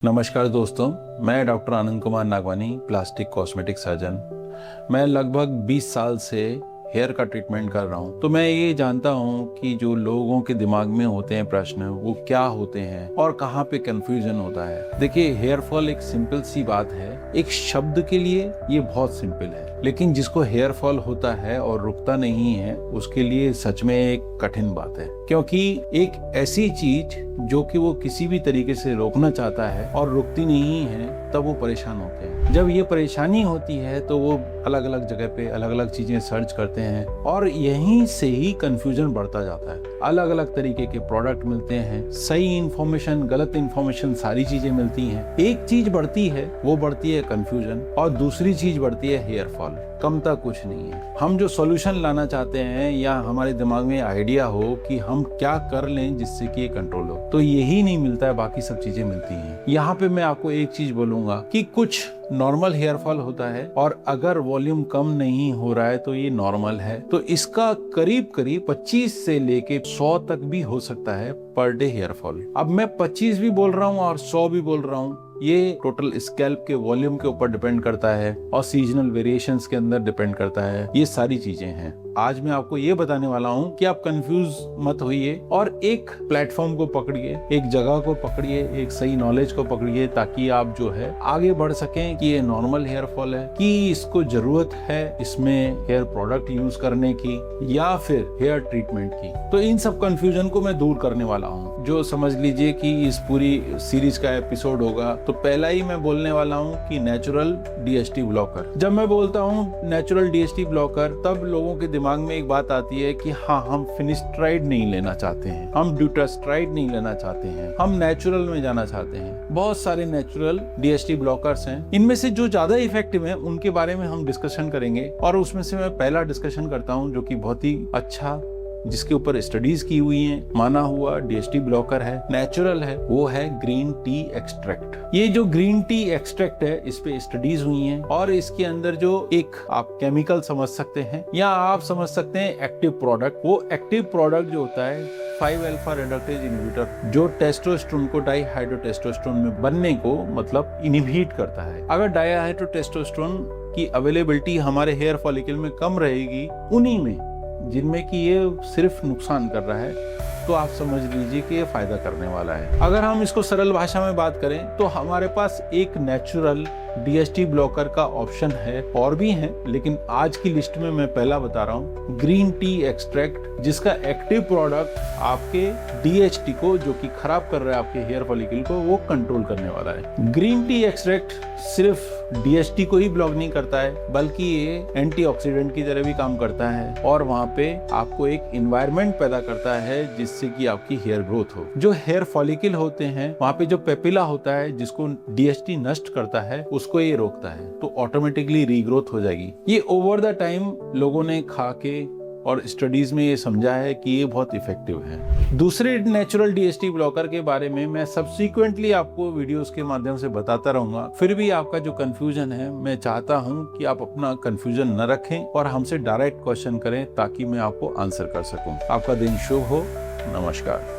नमस्कार दोस्तों, मैं doctor Anand Kumar Nagwani, plastic cosmetic surgeon. मैं लगभग 20 साल से हेयर का ट्रीटमेंट कर रहा हूँ, तो मैं ये जानता हूँ कि जो लोगों के दिमाग में होते हैं प्रश्न वो क्या होते हैं और कहाँ पे कंफ्यूजन होता है। देखिए, हेयर फॉल एक सिंपल सी बात है, एक शब्द के लिए ये बहुत सिंपल है, लेकिन जिसको हेयर फॉल होता है और रुकता नहीं है उसके लिए सच में एक कठिन बात है, क्योंकि एक ऐसी चीज जो कि वो किसी भी तरीके से रोकना चाहता है और रुकती नहीं है, तब वो परेशान होते हैं। जब ये परेशानी होती है तो वो अलग अलग जगह पे अलग अलग चीजें सर्च करते हैं और यहीं से ही कंफ्यूजन बढ़ता जाता है। अलग अलग तरीके के प्रोडक्ट मिलते हैं, सही इंफॉर्मेशन, गलत इंफॉर्मेशन, सारी चीजें मिलती हैं। एक चीज बढ़ती है, वो बढ़ती है कंफ्यूजन, और दूसरी चीज बढ़ती है हेयर फॉल। कमता कुछ नहीं है। हम जो सॉल्यूशन लाना चाहते हैं या हमारे दिमाग में आइडिया हो कि हम क्या कर लें जिससे कि ये कंट्रोल हो, तो यही नहीं मिलता है, बाकी सब चीजें मिलती हैं। यहाँ पे मैं आपको एक चीज बोलूंगा कि कुछ नॉर्मल हेयर फॉल होता है और अगर वॉल्यूम कम नहीं हो रहा है तो ये नॉर्मल है। तो इसका करीब करीब 25 से लेके 100 तक भी हो सकता है पर डे हेयर फॉल। अब मैं 25 भी बोल रहा हूँ और 100 भी बोल रहा हूँ, ये टोटल स्कैल्प के वॉल्यूम के ऊपर डिपेंड करता है और सीजनल वेरिएशंस के अंदर डिपेंड करता है। ये सारी चीजें हैं। आज मैं आपको ये बताने वाला हूँ कि आप कंफ्यूज मत होइए और एक प्लेटफॉर्म को पकड़िए, एक जगह को पकड़िए, एक सही नॉलेज को पकड़िए, ताकि आप जो है आगे बढ़ सकें कि ये नॉर्मल हेयर फॉल है, कि इसको जरूरत है इसमें हेयर प्रोडक्ट यूज करने की या फिर हेयर ट्रीटमेंट की। तो इन सब कंफ्यूजन को मैं दूर करने वाला हूँ। जो समझ लीजिए कि इस पूरी सीरीज का एपिसोड होगा, तो पहला ही मैं बोलने वाला हूँ कि नेचुरल डीएचटी ब्लॉकर। जब मैं बोलता हूँ नेचुरल डीएचटी ब्लॉकर, तब लोगों के दिमाग में एक बात आती है कि हाँ, हम फिनिस्ट्राइड नहीं लेना चाहते हैं, हम ड्यूटास्ट्राइड नहीं लेना चाहते हैं, हम नेचुरल में जाना चाहते हैं। बहुत सारे नेचुरल डीएचटी ब्लॉकर्स हैं। इनमें से जो ज्यादा इफेक्टिव हैं उनके बारे में हम डिस्कशन करेंगे, और उसमें से मैं पहला डिस्कशन करता हूँ जो कि बहुत ही अच्छा, जिसके ऊपर स्टडीज की हुई हैं, माना हुआ डीएचटी ब्लॉकर है, नेचुरल है, वो है ग्रीन टी एक्सट्रैक्ट। ये जो ग्रीन टी एक्सट्रैक्ट है, इस पे स्टडीज हुई हैं और इसके अंदर जो एक आप केमिकल समझ सकते हैं या आप समझ सकते हैं एक्टिव प्रोडक्ट, वो एक्टिव प्रोडक्ट जो होता है 5-अल्फा रिडक्टेज इनहिबिटर, जो टेस्टोस्टेरोन को डाईहाइड्रोटेस्टोस्टेरोन में बनने को मतलब इनहिबिट करता है। अगर डाईहाइड्रोटेस्टोस्टेरोन की अवेलेबिलिटी हमारे हेयर फॉलिकल में कम रहेगी, उन्हीं में जिनमें कि ये सिर्फ नुकसान कर रहा है, तो आप समझ लीजिए कि ये फायदा करने वाला है। अगर हम इसको सरल भाषा में बात करें तो हमारे पास एक नेचुरल डीएचटी ब्लॉकर का ऑप्शन है, और भी हैं, लेकिन आज की लिस्ट में मैं पहला बता रहा हूँ ग्रीन टी एक्सट्रैक्ट, जिसका एक्टिव प्रोडक्ट आपके डीएचटी को, जो कि खराब कर रहा है आपके हेयर फॉलिकल को, वो कंट्रोल करने वाला है। ग्रीन टी एक्सट्रैक्ट सिर्फ डीएचटी को ही ब्लॉक नहीं करता है, बल्कि ये एंटीऑक्सीडेंट की तरह भी काम करता है और वहाँ पे आपको एक एनवायरनमेंट पैदा करता है जिससे कि आपकी हेयर ग्रोथ हो। जो हेयर फॉलिकल होते हैं वहाँ पे जो पेपिला होता है, जिसको डीएचटी नष्ट करता है, उसको ये रोकता है, तो ऑटोमेटिकली रीग्रोथ हो जाएगी। ये ओवर द टाइम लोगों ने खा के और स्टडीज में ये समझा है कि ये बहुत इफेक्टिव है। दूसरे नेचुरल डीएचटी ब्लॉकर के बारे में मैं सब्सिक्वेंटली आपको वीडियोस के माध्यम से बताता रहूंगा। फिर भी आपका जो कंफ्यूजन है, मैं चाहता हूं कि आप अपना कंफ्यूजन न रखें और हमसे डायरेक्ट क्वेश्चन करें, ताकि मैं आपको आंसर कर सकूं। आपका दिन शुभ हो। नमस्कार।